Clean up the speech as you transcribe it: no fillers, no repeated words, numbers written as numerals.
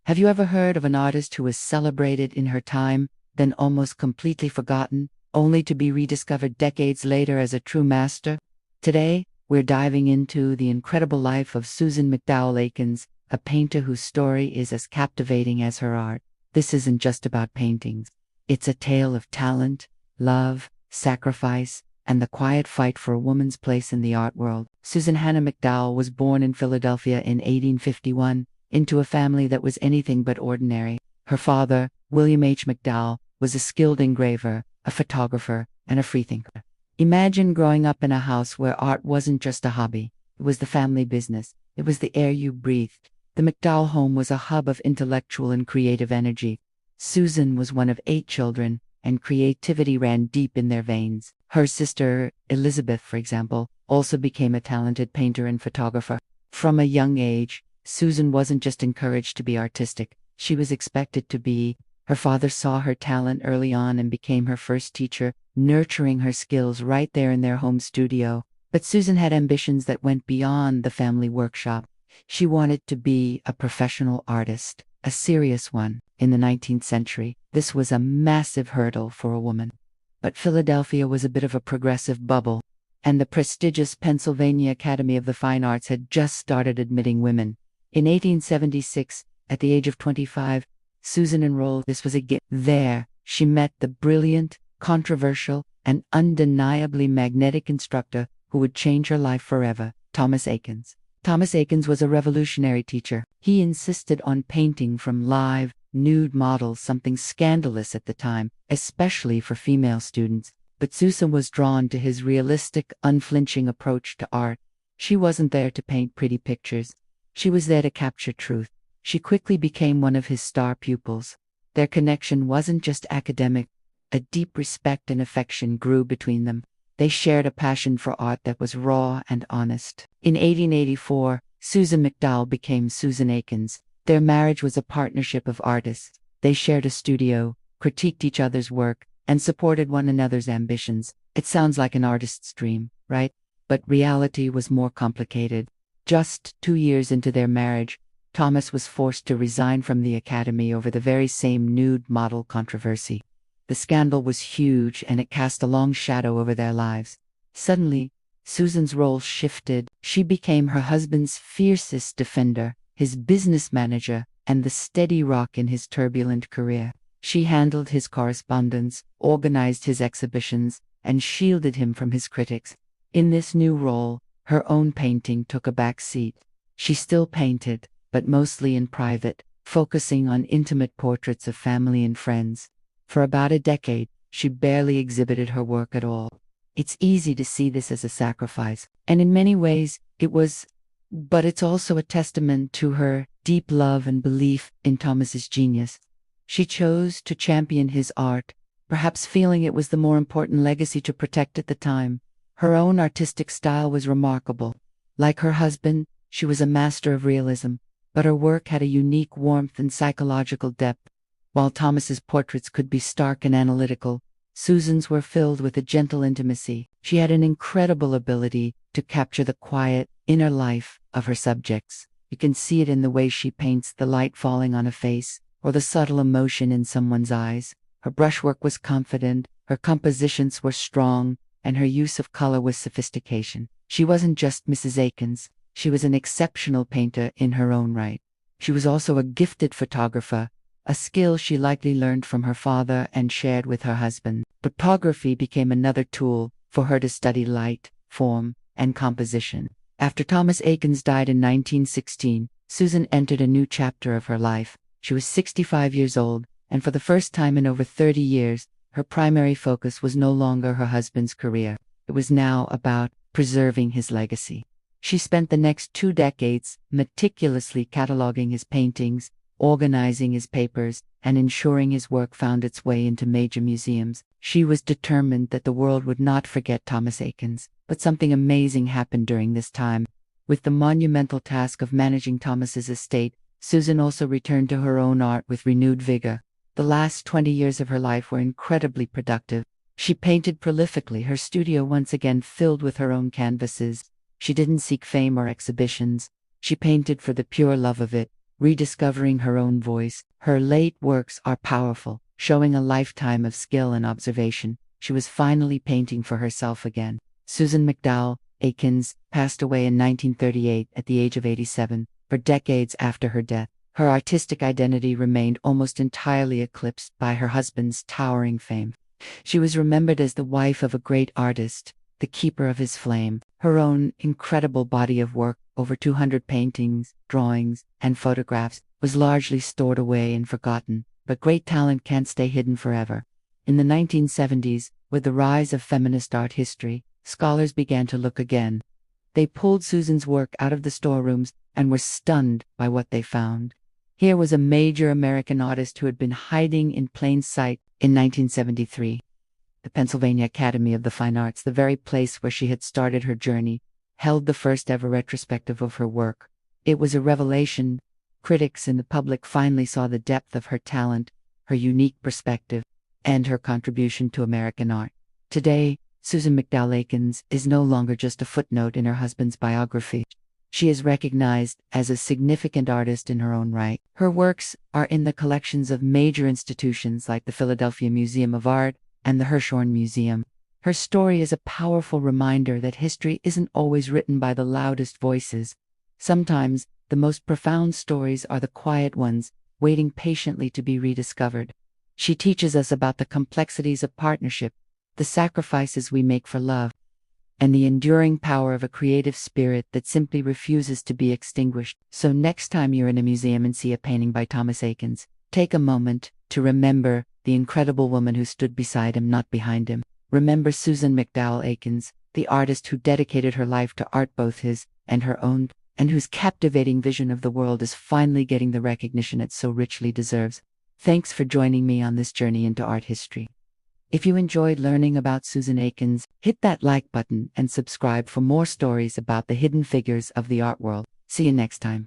Have you ever heard of an artist who was celebrated in her time, then almost completely forgotten, only to be rediscovered decades later as a true master? Today, we're diving into the incredible life of Susan Macdowell Eakins, a painter whose story is as captivating as her art. This isn't just about paintings. It's a tale of talent, love, sacrifice, and the quiet fight for a woman's place in the art world. Susan Hannah Macdowell was born in Philadelphia in 1851, into a family that was anything but ordinary. Her father, William H. Macdowell, was a skilled engraver, a photographer, and a freethinker. Imagine growing up in a house where art wasn't just a hobby. It was the family business. It was the air you breathed. The Macdowell home was a hub of intellectual and creative energy. Susan was one of 8 children, and creativity ran deep in their veins. Her sister, Elizabeth, for example, also became a talented painter and photographer. From a young age, Susan wasn't just encouraged to be artistic, she was expected to be. Her father saw her talent early on and became her first teacher, nurturing her skills right there in their home studio. But Susan had ambitions that went beyond the family workshop. She wanted to be a professional artist, a serious one. In the 19th century, this was a massive hurdle for a woman. But Philadelphia was a bit of a progressive bubble, and the prestigious Pennsylvania Academy of the Fine Arts had just started admitting women. In 1876, at the age of 25, Susan enrolled. This was a gift. There, she met the brilliant, controversial, and undeniably magnetic instructor who would change her life forever, Thomas Eakins. Thomas Eakins was a revolutionary teacher. He insisted on painting from live, nude models, something scandalous at the time, especially for female students. But Susan was drawn to his realistic, unflinching approach to art. She wasn't there to paint pretty pictures. She was there to capture truth. She quickly became one of his star pupils. Their connection wasn't just academic. A deep respect and affection grew between them. They shared a passion for art that was raw and honest. In 1884, Susan Macdowell became Susan Eakins. Their marriage was a partnership of artists. They shared a studio, critiqued each other's work, and supported one another's ambitions. It sounds like an artist's dream, right? But reality was more complicated. Just 2 years into their marriage, Thomas was forced to resign from the academy over the very same nude model controversy. The scandal was huge, and it cast a long shadow over their lives. Suddenly, Susan's role shifted. She became her husband's fiercest defender, his business manager, and the steady rock in his turbulent career. She handled his correspondence, organized his exhibitions, and shielded him from his critics. In this new role, her own painting took a back seat. She still painted, but mostly in private, focusing on intimate portraits of family and friends. For about a decade, she barely exhibited her work at all. It's easy to see this as a sacrifice, and in many ways, it was, but it's also a testament to her deep love and belief in Thomas's genius. She chose to champion his art, perhaps feeling it was the more important legacy to protect at the time. Her own artistic style was remarkable. Like her husband, she was a master of realism, but her work had a unique warmth and psychological depth. While Thomas's portraits could be stark and analytical, Susan's were filled with a gentle intimacy. She had an incredible ability to capture the quiet, inner life of her subjects. You can see it in the way she paints the light falling on a face, or the subtle emotion in someone's eyes. Her brushwork was confident, her compositions were strong, and her use of color was sophistication. She wasn't just Mrs. Eakins, she was an exceptional painter in her own right. She was also a gifted photographer, a skill she likely learned from her father and shared with her husband. Photography became another tool for her to study light, form, and composition. After Thomas Eakins died in 1916, Susan entered a new chapter of her life. She was 65 years old, and for the first time in over 30 years, her primary focus was no longer her husband's career. It was now about preserving his legacy. She spent the next 2 decades meticulously cataloging his paintings, organizing his papers, and ensuring his work found its way into major museums. She was determined that the world would not forget Thomas Eakins. But something amazing happened during this time. With the monumental task of managing Thomas's estate, Susan also returned to her own art with renewed vigor. The last 20 years of her life were incredibly productive. She painted prolifically, her studio once again filled with her own canvases. She didn't seek fame or exhibitions. She painted for the pure love of it, rediscovering her own voice. Her late works are powerful, showing a lifetime of skill and observation. She was finally painting for herself again. Susan Macdowell Eakins passed away in 1938 at the age of 87. For decades after her death, her artistic identity remained almost entirely eclipsed by her husband's towering fame. She was remembered as the wife of a great artist, the keeper of his flame. Her own incredible body of work, over 200 paintings, drawings, and photographs, was largely stored away and forgotten. But great talent can't stay hidden forever. In the 1970s, with the rise of feminist art history, scholars began to look again. They pulled Susan's work out of the storerooms and were stunned by what they found. Here was a major American artist who had been hiding in plain sight in 1973. The Pennsylvania Academy of the Fine Arts, the very place where she had started her journey, held the first ever retrospective of her work. It was a revelation. Critics and the public finally saw the depth of her talent, her unique perspective, and her contribution to American art. Today, Susan Macdowell Eakins is no longer just a footnote in her husband's biography. She is recognized as a significant artist in her own right. Her works are in the collections of major institutions like the Philadelphia Museum of Art and the Hirshhorn Museum. Her story is a powerful reminder that history isn't always written by the loudest voices. Sometimes, the most profound stories are the quiet ones, waiting patiently to be rediscovered. She teaches us about the complexities of partnership, the sacrifices we make for love, and the enduring power of a creative spirit that simply refuses to be extinguished. So next time you're in a museum and see a painting by Thomas Eakins, take a moment to remember the incredible woman who stood beside him, not behind him. Remember Susan Macdowell Eakins, the artist who dedicated her life to art, both his and her own, and whose captivating vision of the world is finally getting the recognition it so richly deserves. Thanks for joining me on this journey into art history. If you enjoyed learning about Susan Eakins, hit that like button and subscribe for more stories about the hidden figures of the art world. See you next time.